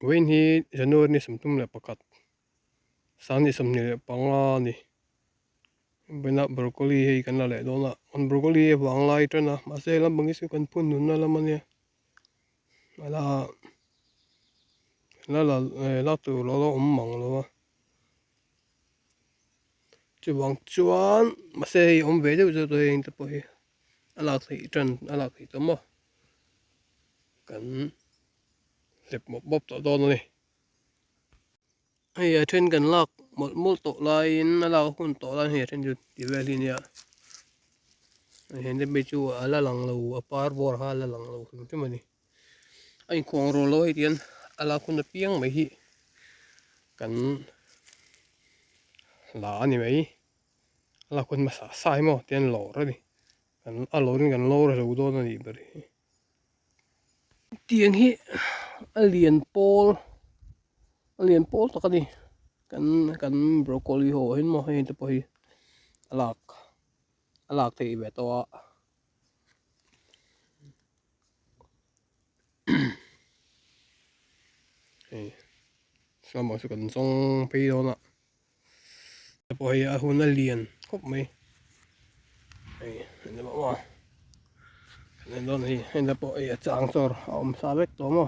When he January ni samtum le pakat sani samni le panga ni bena broccoli hei kan la le dona on broccoli e wang lai tana ma se lam bangis kan pun nun na lam ania ala la tu lo mang lo chu wang chuan ma se hei ve jo to hei ta po hi ala thei tran ala thei to mo kan lep bop to don ni hei a then kan lak mol to lai in ala hun to lan he then ju ti vel hi nia hiện tại bây giờ là lăng lâu par bor ha là lăng lâu chứ mà đi anh khoang rồi lôi tiền là con nó piang mấy hi cần là anh mấy là con mà sai mà tiền lỗ rồi đi cần lỗ thì cần lỗ rồi đâu nó đi beri tiền hi liền pol tao cái đi cần broccoli hồ hin mà hin tập hi alak thì về to sao mà sự cần xong phi đó nè tập hi hun là liền khóc mấy nên mà nên đó này nên là bộ ấy trang sor ông sa vết đó mà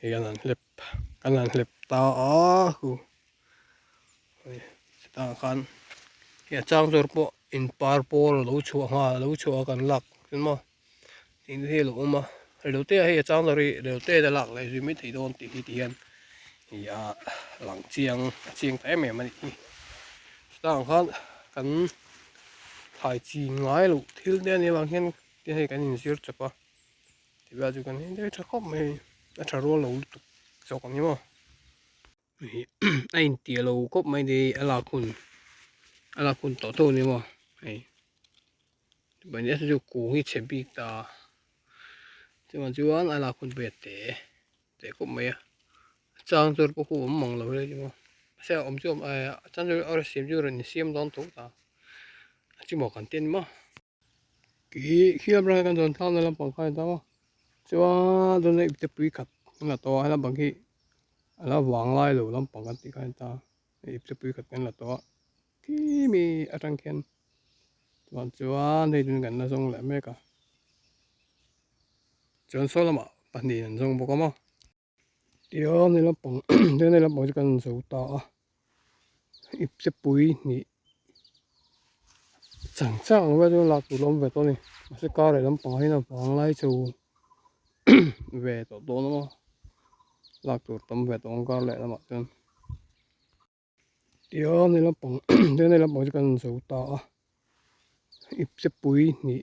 thì cái này lep ta khu ta kan thì trang sor bộ in par pol lấu chua kan lak nhưng mà thì thế lũ mà đầu tiên hay trang sor đầu tiên là lak lại rồi mới thấy đòn thì tiền thì lăng chiang té mẹ mà đi ta kan thai chi ngay lũ thiếu đen như bằng hen thì hay cái nhìn xíu chụp à thì bây giờ cần thế chắc không mày đã trả rồi lũ cho con nhá anh tiền lũ cốp mày đi ala kun to to ni mà ấy bây giờ sẽ cố cái chế bị ta chứ mà chú anh ala kun bệt để cốp mày trang rồi có khu mong lắm đấy chứ mà sẽ ông chú trang rồi ở xem chú rồi xem đón thủ ta chứ mà cần tiền mà khi làm ra cái dọn thao này làm bằng cái đó chứ mà dọn này bị bụi cắt là to hay là bằng cái là vàng lai rồi làm bằng cái ta bị bụi cắt cái là to thì mi ở trong kia mà chứ mà này dọn cái nó xong lại mấy cả dọn số là mà bản địa nó xong bao nhiêu mà điều này làm bằng điều này làm bằng cái số ta ít bụi ni chẳng bây giờ là tụi lông về tôi này mà sẽ có để làm bằng hay là vàng lai châu về tổ đó mà lạc tụi tấm về tổ có lẽ là mọi chuyện điều này là bằng điều này là bằng cái số ta ít bụi ni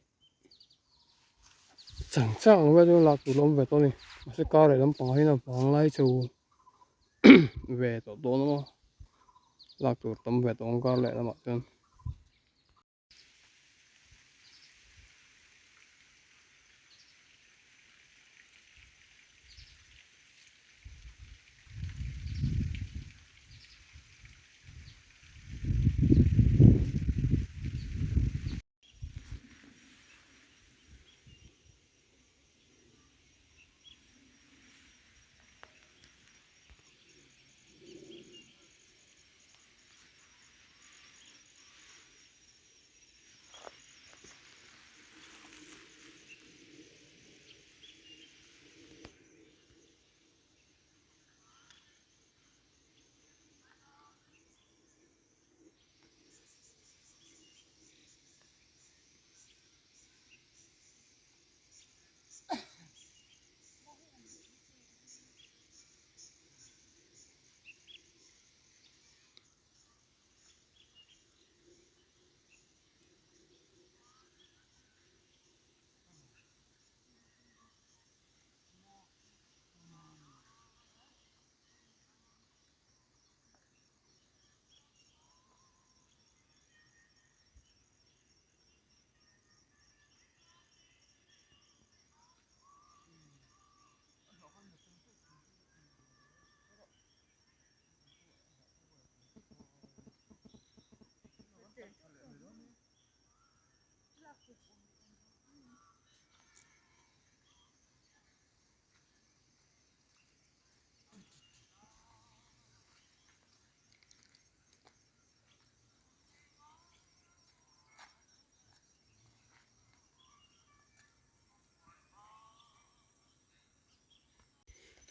chẳng bây giờ là tụi lông về tôi này mà sẽ có để làm bằng hay là vàng lai châu về tổ đó mà lạc tụi tấm về tổ có lẽ là mọi chuyện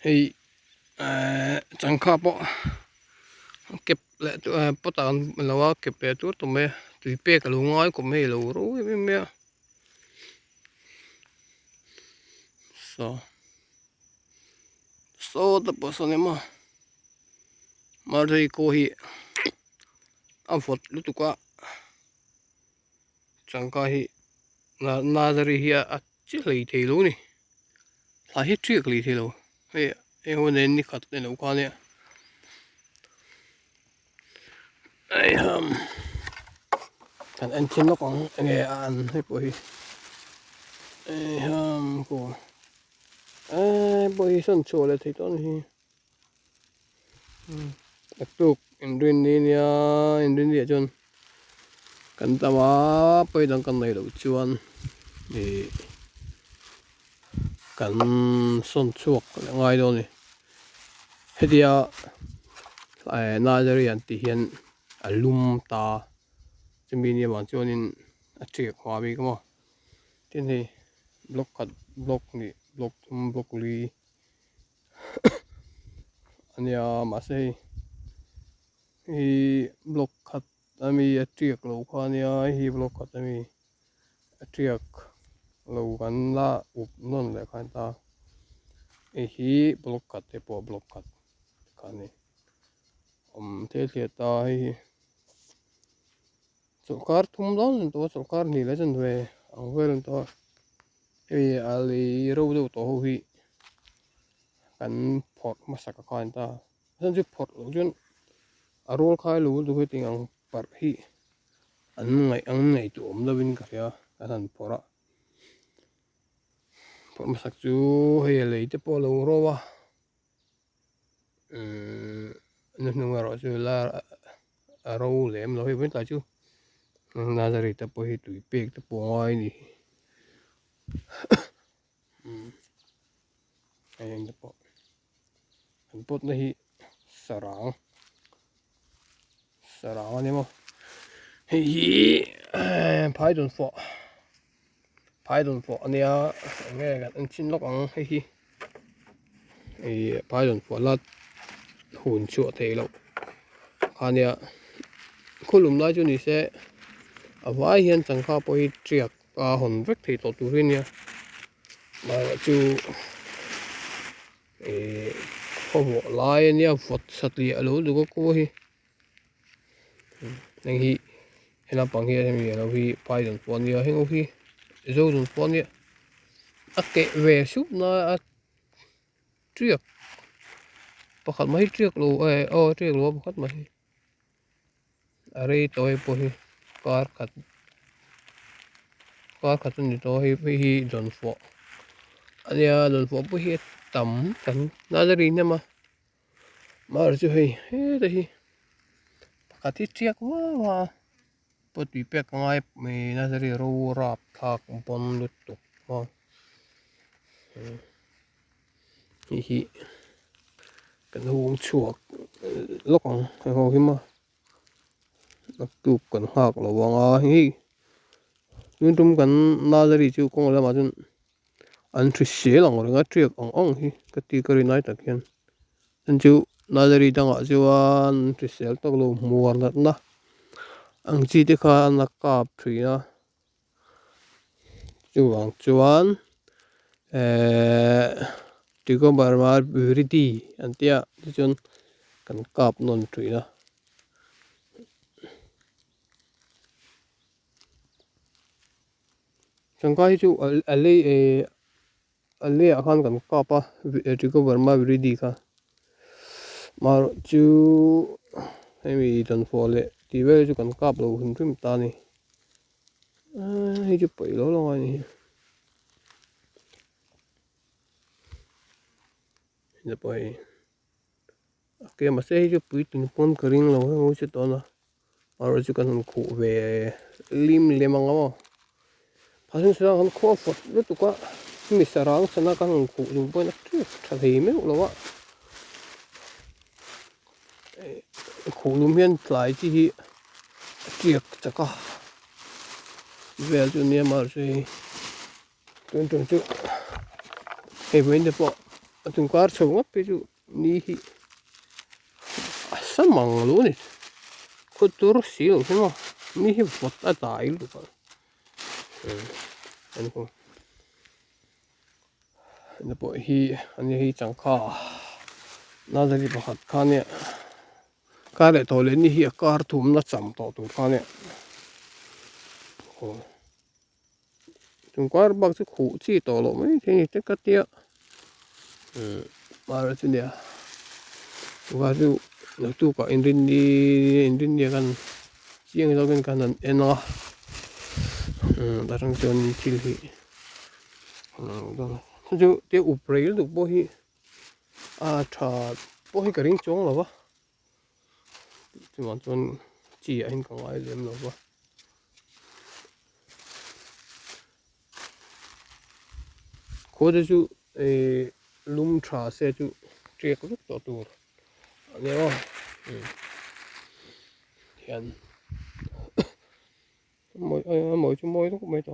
hei Changkha po kẹp lại po tàn lâu kẹp lại tuốt tụi mẹ tùy bê cả lú ngói của mẹ lâu rồi mẹ so tập bộ so này mà đây cô hi ăn phật lúc tụ qua Changkha hi na dari hi chỉ lấy thei luôn nè lại hết chuyện lấy thei luôn hei hôm nay đi khát nên lâu qua nè ai kan anh chín nó còn nghe ăn hay bồi ai cô bồi sơn chua là thấy tốt hi đặc tục Indonesia chun kan tawa bồi đang kan này đầu chuan thì kan sơn chuộc ngay đâu nè hết dia na dari anh ti hian alum ta chumi ni ma chuanin a triak hwa bi kamo tin hi block li ania ma sei hi block khat ami a triak lo kha nia hi block khat ami a triak lo kan la up non le khan ta hi block khat te po block khat kani thế ta hi sukar thum don to sukar ni la chen ve ang vel to e ali ro do to hi kan phot masaka kan ta san ju phot lo jun arol khai lu du hi ting ang par hi ang ngai tu om lovin ka ya kan phora phot masak chu he le te po lo ro wa nu ro chu la ro lem lo hi wen ta chu na dari ta po hi tui pek ta po ngai ni ayang ta po kan pot na hi sarang ani mo hi phai don fo ania nghe kan an chin lok ang hi phai don fo la hun chu thei lo ania khulum lai chu ni se avai hian Changkha po hi triak a hon vek thei to turin nia ma chu khaw lai ania vawt satli alo du ko hi nang hi hena pang hi mi alo hi pai don pon nia heng hi zo don pon nia a ke ve sup na a triak pakhat mai triak lo triak lo pakhat mai are toy po hi kar khat ni to hi don fo ania don fo po hi tam kan na dari na mar chu hi he ta hi pakhat hi triak wa po tui pek ngai me na dari ro rap thak pon lut tuk ma hi kan hung chuak lokong ho hi ma nak tup kan hak lo wanga hi yun tum kan na dari chu kong la ma chun an thri se lang ringa triak ong hi ka ti ka ri nai tak hian an chu na dari danga chuan thri sel tok lo muar nat na ang chi te kha an kap thina chuwang chuan tiko barmar purity antia chun kan kap non thina Changkha hi chu ale akhan kan kapa tiko barmar purity kha mar chu hemi don fole ti ve chu kan kap lo hun phim ta ni hi chu pai lo lo ni ne pai ke ma se hi chu pui tin pon kering lo ho chu to na mar chu kan khu ve lim le manga mo phasin sa kan kho fot le tu ka mi sarang sana kan khu ling pon tu tha thei me lo wa khu lum hian tlai chi hi triak chaka vel chu ne mar chu tun chu he wen de po tung car so ngap pe chu ni hi samang lu ni khutur sil himo ni hi pot a tai lu ka anh ko na po hi changkha na dari pakhat khane ka le to le ni hi kar thum na cham to tur khane ko tung car bak chu khu chi to lo mai the te ka tia mà rồi chứ nè và chú nó tu cả in đi kan chiang đâu kan en nó darang chon chil hi chú te uprel du bo hi a tha bo hi karing chong lo ba chú man chon chi a hin ka ngai lem lo ba ko de chú lum tha se chú trek lúc to tur nghe không hiện mỗi chú mỗi nó cũng mấy to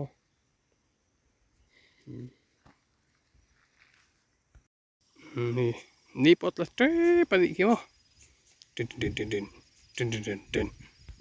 ni pot la tre pa di ki mo tin tin tin tin tin tin tin